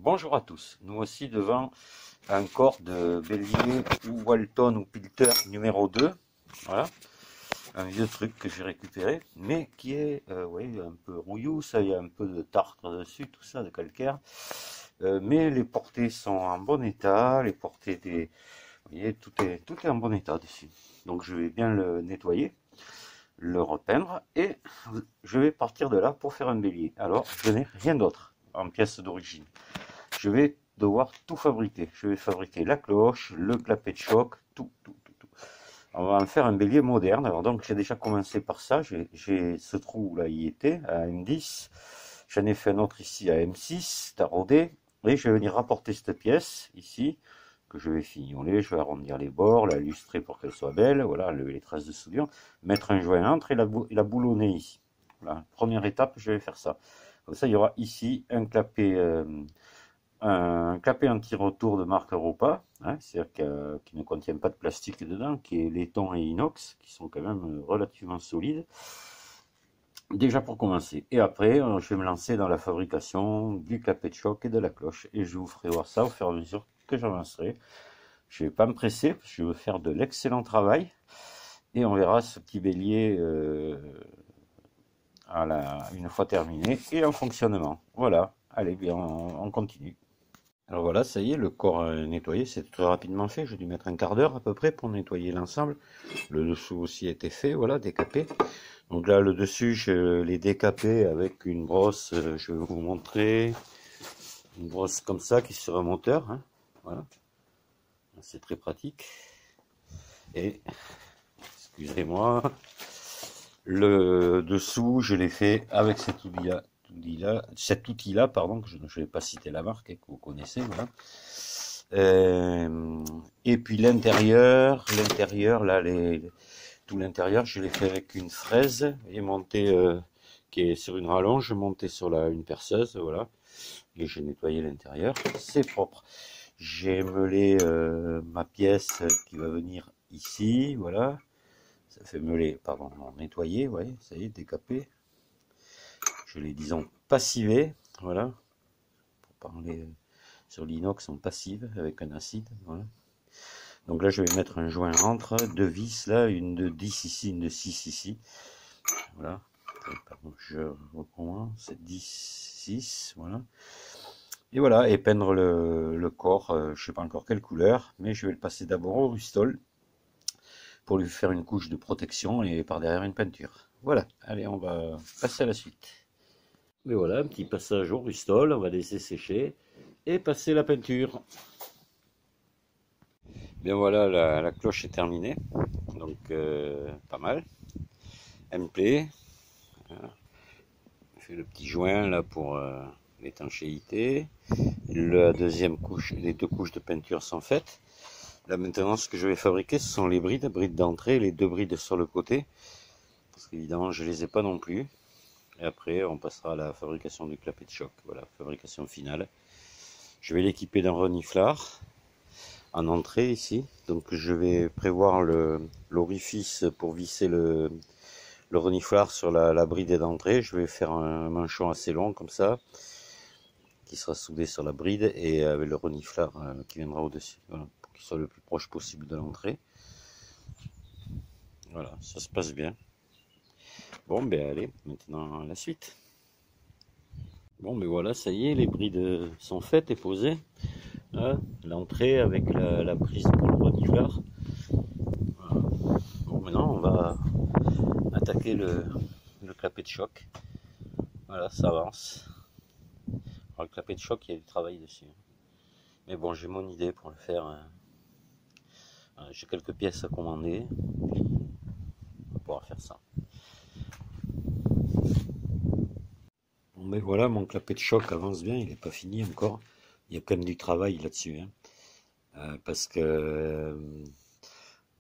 Bonjour à tous, nous voici devant un corps de bélier ou Walton ou Pilter numéro 2. Voilà, un vieux truc que j'ai récupéré, mais qui est oui, un peu rouillou, ça y a un peu de tartre dessus, tout ça, de calcaire. Mais les portées sont en bon état, les portées des... Vous voyez, tout est en bon état dessus. Donc je vais bien le nettoyer, le repeindre, et je vais partir de là pour faire un bélier. Alors, je n'ai rien d'autre en pièce d'origine. Je vais devoir tout fabriquer. Je vais fabriquer la cloche, le clapet de choc, tout. On va en faire un bélier moderne. Alors donc j'ai déjà commencé par ça. J'ai ce trou là, il était à M10. J'en ai fait un autre ici à M6, taraudé. Et je vais venir rapporter cette pièce ici, que je vais fignoler, je vais arrondir les bords, la lustrer pour qu'elle soit belle, voilà, enlever les traces de soudure, mettre un joint entre et la boulonner ici. Voilà, première étape, je vais faire ça. Comme ça, il y aura ici un clapet anti-retour de marque Europa, hein, c'est-à-dire qui ne contient pas de plastique dedans, qui est laiton et inox, qui sont quand même relativement solides. Déjà pour commencer. Et après, je vais me lancer dans la fabrication du clapet de choc et de la cloche. Et je vous ferai voir ça au fur et à mesure que j'avancerai. Je ne vais pas me presser, parce que je veux faire de l'excellent travail. Et on verra ce petit bélier une fois terminé et en fonctionnement. Voilà, allez, bien, on continue. Alors voilà, ça y est, le corps nettoyé, c'est très rapidement fait. J'ai dû mettre un quart d'heure à peu près pour nettoyer l'ensemble. Le dessous aussi a été fait, voilà, décapé. Donc là, le dessus, je l'ai décapé avec une brosse, je vais vous montrer. Une brosse comme ça qui est sur un moteur, hein, voilà. C'est très pratique. Et, excusez-moi, le dessous, je l'ai fait avec cet outil-là, pardon, que je ne vais pas citer la marque, que vous connaissez, voilà. Et puis l'intérieur, là, tout l'intérieur, je l'ai fait avec une fraise et monté, qui est sur une rallonge, monté sur une perceuse, voilà. Et j'ai nettoyé l'intérieur, c'est propre. J'ai meulé ma pièce qui va venir ici, voilà. Ça fait meuler, pardon, non, nettoyer, vous voyez, ça y est, décapé. Je l'ai, disons, passivé, voilà. Pour parler sur l'inox en passive avec un acide, voilà. Donc là, je vais mettre un joint entre, deux vis là, une de 10 ici, une de 6 ici. Voilà. Pardon, je recommence, c'est 10, 6, voilà. Et voilà, et peindre le corps, je ne sais pas encore quelle couleur, mais je vais le passer d'abord au Rustol pour lui faire une couche de protection et par derrière une peinture. Voilà, allez, on va passer à la suite. Mais voilà, un petit passage au Rustol, on va laisser sécher et passer la peinture. Bien voilà, la cloche est terminée, donc pas mal. Elle me plaît. Voilà. Je fais le petit joint là pour l'étanchéité. La deuxième couche, les deux couches de peinture sont faites. Là maintenant, ce que je vais fabriquer, ce sont les brides d'entrée, les deux brides sur le côté, parce qu'évidemment, je les ai pas non plus. Et après, on passera à la fabrication du clapet de choc. Voilà, fabrication finale. Je vais l'équiper d'un reniflard en entrée ici. Donc je vais prévoir l'orifice pour visser le reniflard sur la bride d'entrée. Je vais faire un manchon assez long comme ça, qui sera soudé sur la bride et avec le reniflard qui viendra au-dessus. Voilà, pour qu'il soit le plus proche possible de l'entrée. Voilà, ça se passe bien. Bon, ben allez, maintenant la suite. Bon, ben voilà, ça y est, les brides sont faites et posées. L'entrée avec la prise pour le reniflard. Voilà. Bon, maintenant on va attaquer le clapet de choc. Voilà, ça avance. Alors, le clapet de choc, il y a du travail dessus. Mais bon, j'ai mon idée pour le faire. J'ai quelques pièces à commander. On va pouvoir faire ça. Bon, mais voilà, mon clapet de choc avance bien, il n'est pas fini encore. Il y a quand même du travail là-dessus. Hein. Parce que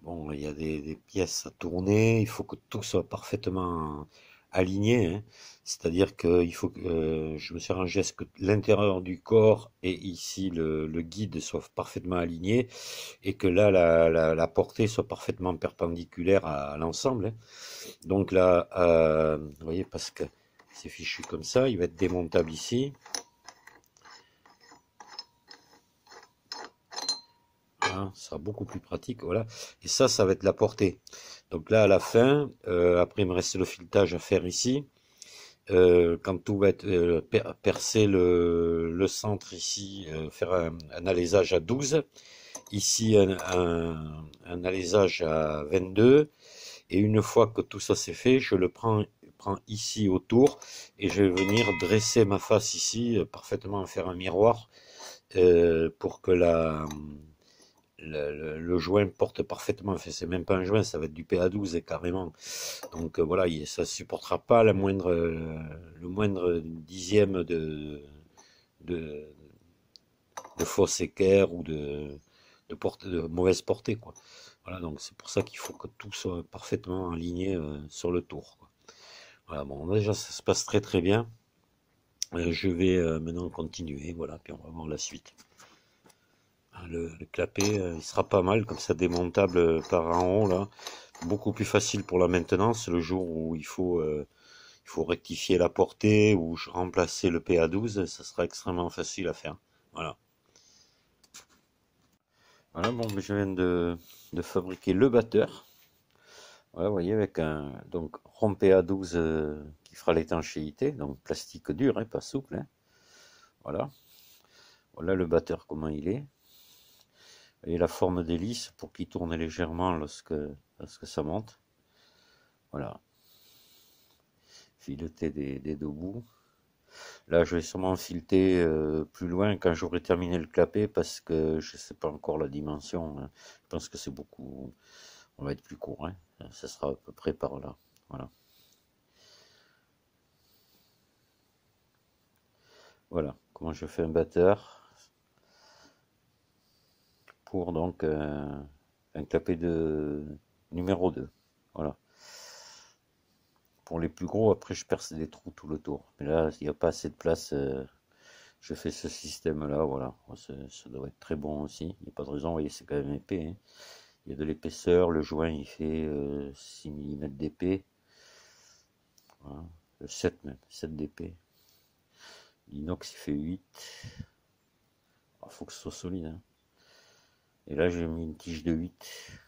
bon, il y a des pièces à tourner, il faut que tout soit parfaitement aligné. Hein. C'est-à-dire qu'il faut que je me suis arrangé à ce que l'intérieur du corps et ici le guide soient parfaitement alignés et que là la portée soit parfaitement perpendiculaire à l'ensemble. Hein. Donc là, vous voyez, parce que c'est fichu comme ça, il va être démontable ici. Hein, ça sera beaucoup plus pratique, voilà. Et ça va être la portée. Donc là, à la fin, après, il me reste le filetage à faire ici. Quand tout va être percer le centre ici, faire un alésage à 12. Ici, un alésage à 22. Et une fois que tout ça c'est fait, je le prends ici autour et je vais venir dresser ma face ici, parfaitement faire un miroir pour que le joint porte parfaitement. Enfin, c'est même pas un joint, ça va être du PA12 et carrément. Donc voilà, ça supportera pas le moindre dixième de, de fausse équerre ou de mauvaise portée, quoi. Voilà, donc c'est pour ça qu'il faut que tout soit parfaitement aligné sur le tour, quoi. Voilà, bon, déjà ça se passe très très bien. Je vais maintenant continuer, voilà, puis on va voir la suite. Le clapet, il sera pas mal, comme ça démontable par en haut, là. Beaucoup plus facile pour la maintenance, le jour où il faut rectifier la portée ou remplacer le PA12, ça sera extrêmement facile à faire. Voilà. Voilà, bon, je viens de fabriquer le batteur. Voilà, vous voyez, avec un donc rond PA12 qui fera l'étanchéité, donc plastique dur, hein, pas souple. Hein. Voilà. Voilà le batteur, comment il est. Et la forme d'hélice pour qu'il tourne légèrement lorsque ça monte. Voilà. Fileter des deux bouts. Là, je vais sûrement fileter plus loin quand j'aurai terminé le clapet parce que je ne sais pas encore la dimension. Hein. Je pense que c'est beaucoup. On va être plus court. Hein. Ça sera à peu près par là. Voilà. Voilà comment je fais un batteur pour donc un clapet de numéro 2. Voilà. Pour les plus gros, après je perce des trous tout le tour. Mais là, il n'y a pas assez de place. Je fais ce système-là, voilà. Ça doit être très bon aussi. Il n'y a pas de raison, vous voyez, c'est quand même épais. Hein. Il y a de l'épaisseur, le joint il fait 6 mm d'épais. Voilà. 7 même, 7 d'épais. L'inox il fait 8. Il faut que ce soit solide. Hein. Et là j'ai mis une tige de 8.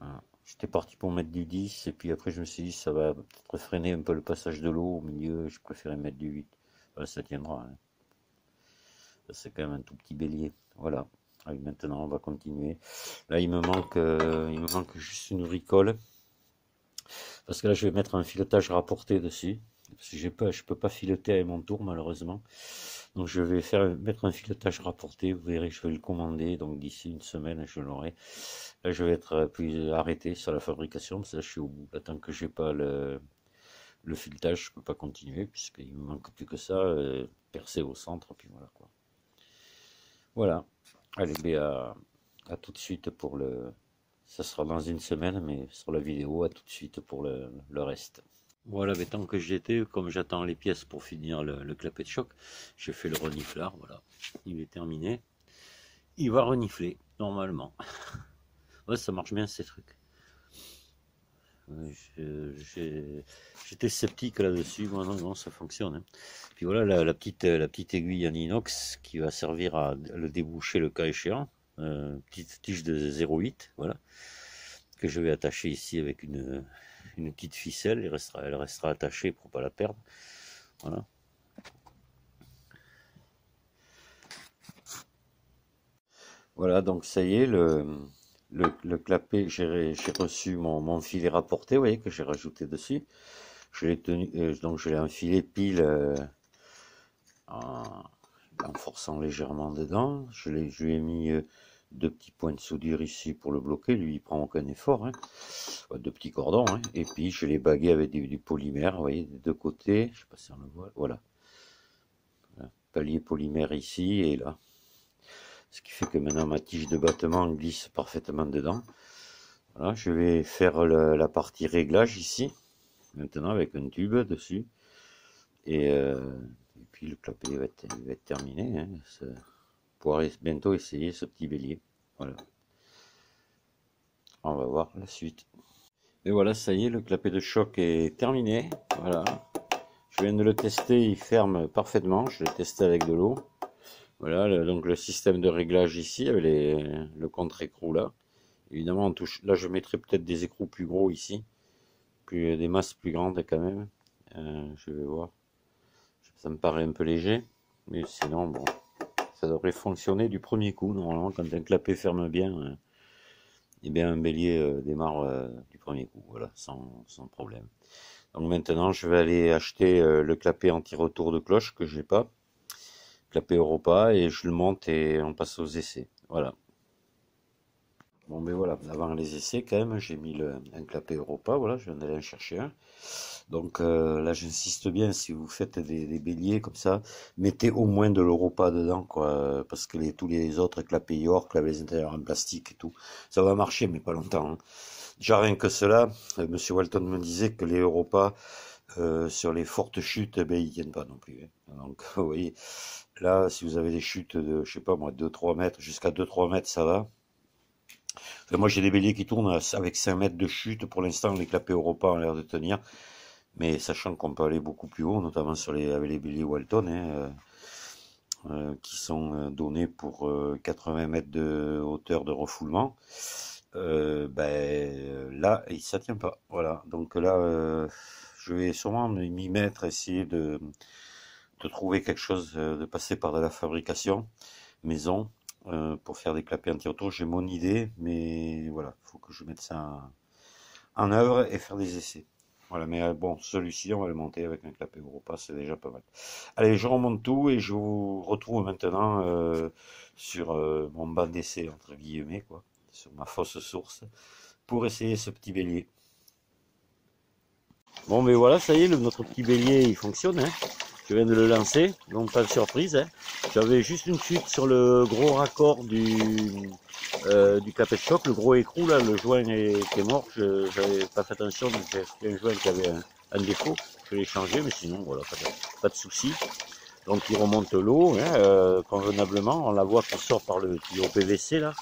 Voilà. J'étais parti pour mettre du 10 et puis après je me suis dit ça va peut-être freiner un peu le passage de l'eau au milieu, je préférais mettre du 8. Voilà, ça tiendra. Hein. C'est quand même un tout petit bélier. Voilà. Allez, maintenant on va continuer. Là il me manque juste une bricole. Parce que là je vais mettre un filetage rapporté dessus. Parce que je peux pas fileter avec mon tour malheureusement. Donc je vais mettre un filetage rapporté. Vous verrez, je vais le commander. Donc d'ici une semaine je l'aurai. Là je vais être plus arrêté sur la fabrication. Parce que là je suis au bout. Là, tant que j'ai pas le filetage, je peux pas continuer. Puisqu'il me manque plus que ça. Percer au centre. Puis voilà quoi. Voilà. Allez, ben, à tout de suite pour le... Ça sera dans une semaine, mais sur la vidéo, à tout de suite pour le reste. Voilà, mais tant que j'y étais, comme j'attends les pièces pour finir le clapet de choc, j'ai fait le reniflard, voilà. Il est terminé. Il va renifler, normalement. Ouais, ça marche bien ces trucs. J'étais sceptique là-dessus, moi non, ça fonctionne. Hein. Puis voilà la petite aiguille en inox qui va servir à le déboucher le cas échéant. Petite tige de 0,8, voilà, que je vais attacher ici avec une petite ficelle. Elle restera attachée pour pas la perdre. Voilà. Voilà, donc ça y est, le clapet, j'ai reçu mon filet rapporté, vous voyez, que j'ai rajouté dessus. Je l'ai tenu, donc je l'ai enfilé pile en forçant légèrement dedans. Je lui ai mis deux petits points de soudure ici pour le bloquer. Lui, il prend aucun effort. Hein. Deux petits cordons. Hein. Et puis, je l'ai bagué avec du polymère, vous voyez, des deux côtés. Je sais pas si on le voit. Voilà. Palier polymère ici et là. Ce qui fait que maintenant, ma tige de battement glisse parfaitement dedans. Voilà, je vais faire la partie réglage ici. Maintenant, avec un tube dessus. Et puis, le clapet va être terminé. Hein. Pour bientôt essayer ce petit bélier. Voilà. On va voir la suite. Et voilà, ça y est, le clapet de choc est terminé. Voilà. Je viens de le tester, il ferme parfaitement. Je l'ai testé avec de l'eau. Voilà, donc le système de réglage ici, avec le contre-écrou là. Évidemment, on touche. Là, je mettrai peut-être des écrous plus gros ici, des masses plus grandes quand même. Je vais voir. Ça me paraît un peu léger, mais sinon, bon, ça devrait fonctionner du premier coup. Normalement, quand un clapet ferme bien, et bien un bélier démarre du premier coup, voilà, sans problème. Donc maintenant, je vais aller acheter le clapet anti-retour de cloche que j'ai pas, clapet Europa, et je le monte et on passe aux essais. Voilà. Bon, ben voilà, avant les essais, quand même, j'ai mis un clapet Europa, voilà, je viens d'aller en chercher un. Donc là, j'insiste bien, si vous faites des béliers comme ça, mettez au moins de l'Europa dedans, quoi, parce que tous les autres clapets York, là, les intérieurs en plastique et tout, ça va marcher, mais pas longtemps, hein. Déjà rien que cela, Monsieur Walton me disait que les Europa, sur les fortes chutes, ben, ils tiennent pas non plus, hein. Donc, vous voyez, là, si vous avez des chutes de, je sais pas moi, 2-3 mètres, jusqu'à 2-3 mètres, ça va. Enfin, moi, j'ai des béliers qui tournent avec 5 mètres de chute. Pour l'instant, les clapets Europa ont l'air de tenir. Mais sachant qu'on peut aller beaucoup plus haut, notamment avec les béliers Walton, hein, qui sont donnés pour 80 mètres de hauteur de refoulement, ben, là, ça tient pas. Voilà. Donc là, je vais sûrement m'y mettre, essayer de trouver quelque chose, de passer par de la fabrication maison pour faire des clapets anti-retour. J'ai mon idée, mais voilà, il faut que je mette ça en œuvre et faire des essais. Voilà, mais bon, celui-ci, on va le monter avec un clapet Europa, c'est déjà pas mal. Allez, je remonte tout et je vous retrouve maintenant sur mon banc d'essai, entre guillemets, quoi, sur ma fausse source, pour essayer ce petit bélier. Bon, mais voilà, ça y est, notre petit bélier, il fonctionne, hein. Je viens de le lancer, donc pas de surprise, hein. J'avais juste une chute sur le gros raccord du clapet de choc, le gros écrou, là, le joint était mort, j'avais pas fait attention, donc j'ai acheté un joint qui avait un défaut, je l'ai changé, mais sinon, voilà, pas de souci. Donc il remonte l'eau, hein, convenablement, on la voit qui sort par le tuyau PVC, là.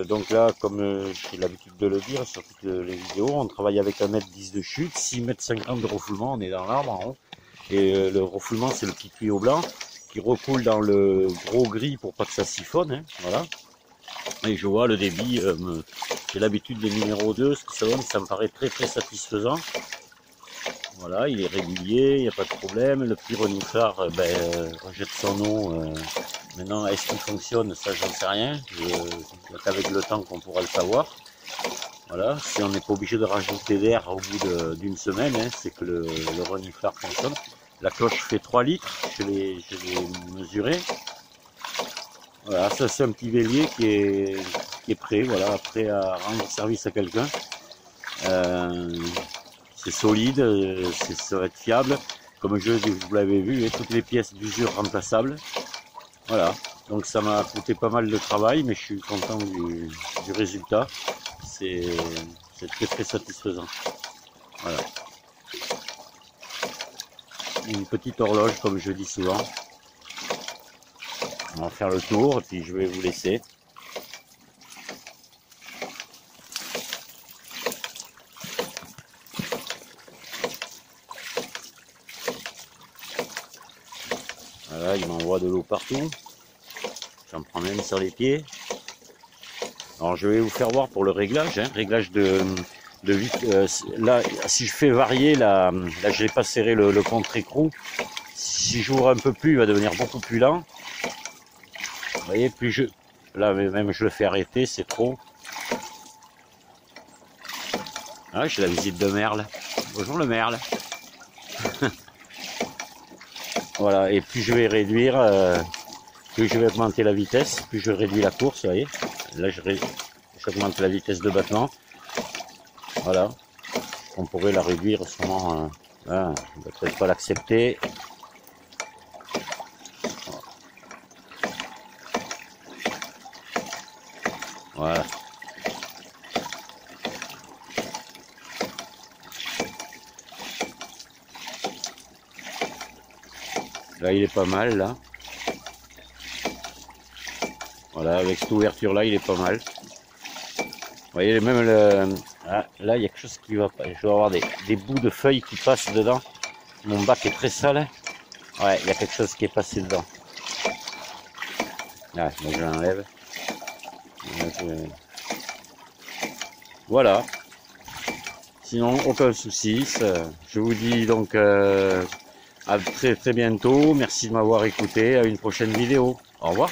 Donc là, comme j'ai l'habitude de le dire sur toutes les vidéos, on travaille avec 1,10 m de chute, 6,50 m de refoulement, on est dans l'arbre en haut. Et le refoulement, c'est le petit tuyau blanc qui recoule dans le gros gris pour pas que ça siphonne, hein, voilà. Et je vois le débit, j'ai l'habitude des numéro 2, ce que ça donne, ça me paraît très très satisfaisant. Voilà, il est régulier, il n'y a pas de problème. Le petit reniflard rejette son eau. Maintenant, est-ce qu'il fonctionne? Ça, j'en sais rien. Avec le temps qu'on pourra le savoir. Voilà, si on n'est pas obligé de rajouter d'air au bout d'une semaine, hein, c'est que le reniflard fonctionne. La cloche fait 3 litres, je l'ai mesuré. Voilà, ça c'est un petit bélier qui est prêt, voilà, prêt à rendre service à quelqu'un. C'est solide, ça va être fiable. Comme vous l'avez vu, toutes les pièces d'usure remplaçables. Voilà, donc ça m'a coûté pas mal de travail, mais je suis content du résultat. C'est très très satisfaisant. Voilà. Une petite horloge, comme je dis souvent. On va faire le tour, et puis je vais vous laisser. Voilà, il m'envoie de l'eau partout. J'en prends même sur les pieds. Alors je vais vous faire voir pour le réglage, hein, réglage de là, si je fais varier, là je n'ai pas serré le contre-écrou. Si j'ouvre un peu plus, il va devenir beaucoup plus lent. Vous voyez, là même je le fais arrêter, c'est trop. Ah, j'ai la visite de Merle. Bonjour le Merle. Voilà, et plus je vais réduire, plus je vais augmenter la vitesse, plus je réduis la course, vous voyez. Là, j'augmente la vitesse de battement. Voilà. On pourrait la réduire sûrement. Hein, on ne va peut-être pas l'accepter. Voilà. Là, il est pas mal, là. Voilà, avec cette ouverture-là, il est pas mal. Vous voyez, même là, il y a quelque chose qui va pas. Je dois avoir des bouts de feuilles qui passent dedans. Mon bac est très sale. Ouais, il y a quelque chose qui est passé dedans. Ah, donc je l'enlève. Voilà. Sinon, aucun souci. Je vous dis donc à très très bientôt. Merci de m'avoir écouté. À une prochaine vidéo. Au revoir.